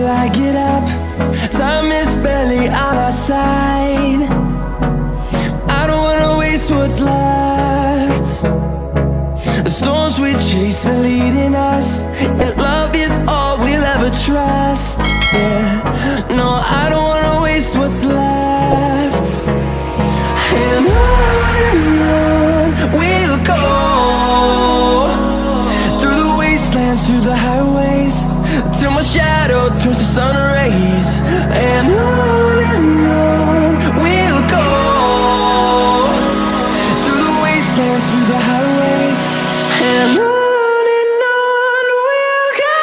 till I get up. Time is barely on our side. I don't wanna waste what's left. The storms we chase are leading us, and love is all we'll ever trust. Yeah, no, I don't wanna waste what's left. And on we'll go, through the wastelands, through the highways, till my shadow turns to sun rays. And on we'll go, through the wastelands, through the highways, and on we'll go.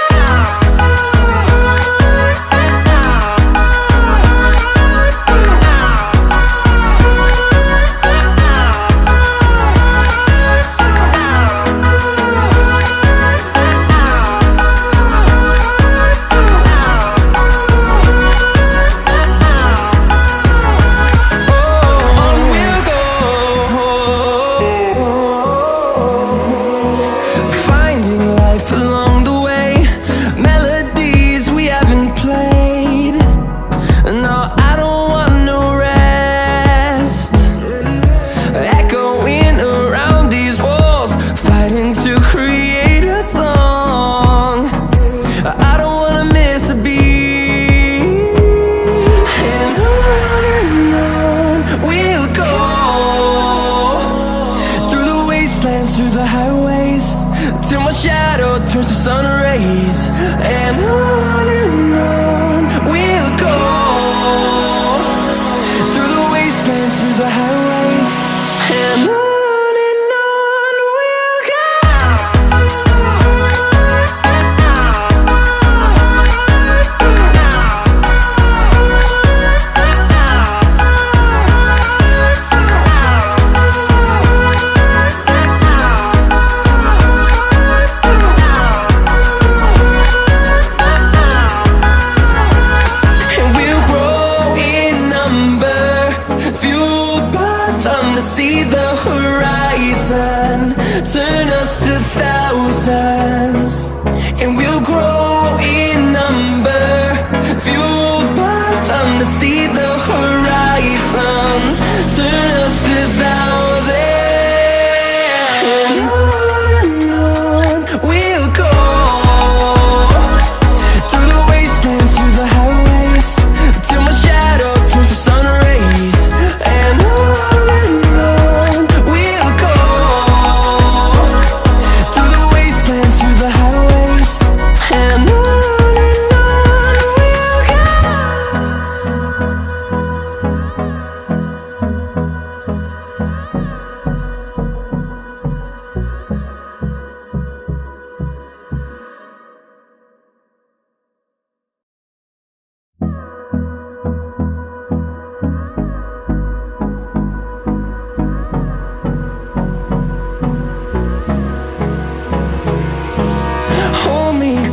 Through the highways, till my shadow turns to sun rays. And on we'll go, through the wastelands, through the highways, and on we'll go. See the horizon turn us to thousands, and we'll grow in number, fueled by them. To see the horizon turn us to thousands, and on we'll go, through the wastelands, through the highways, till my shadow turns to sun rays. And on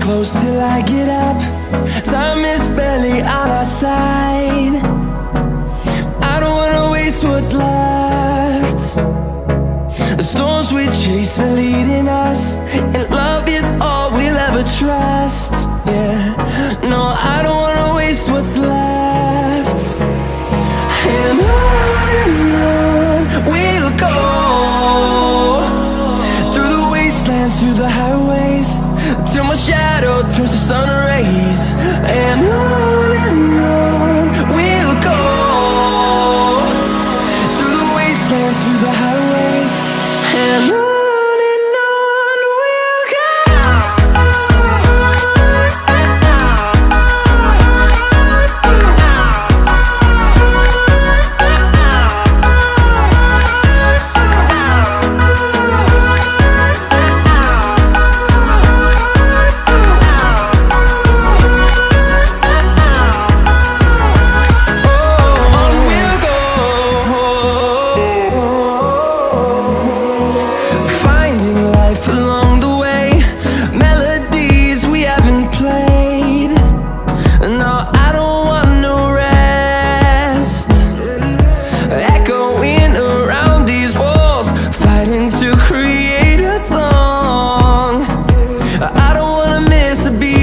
close till I get up. Time is barely on our side. I don't wanna waste what's left. The storms we chase are leading us, and love is all we'll ever trust. Yeah, no, I don't wanna waste what's left. And on we'll go, through the wastelands, through the highways, till my shadow turns to sun rays. And on we'll go, through the wastelands, through the highways, and on we'll go. I don't wanna miss a beat.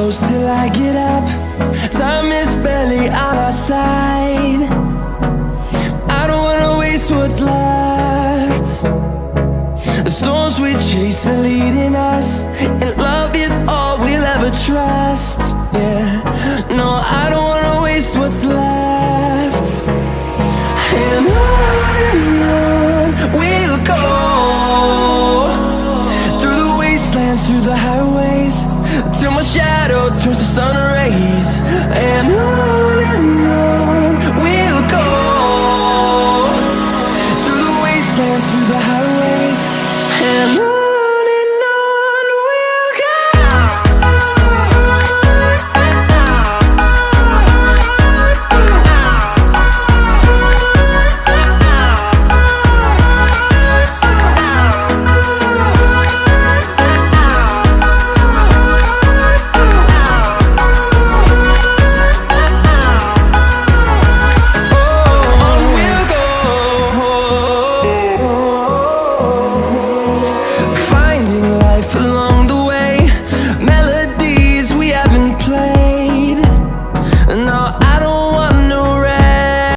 close till I get up. Time is barely on our side. I don't wanna waste what's left. The storms we chase are leading us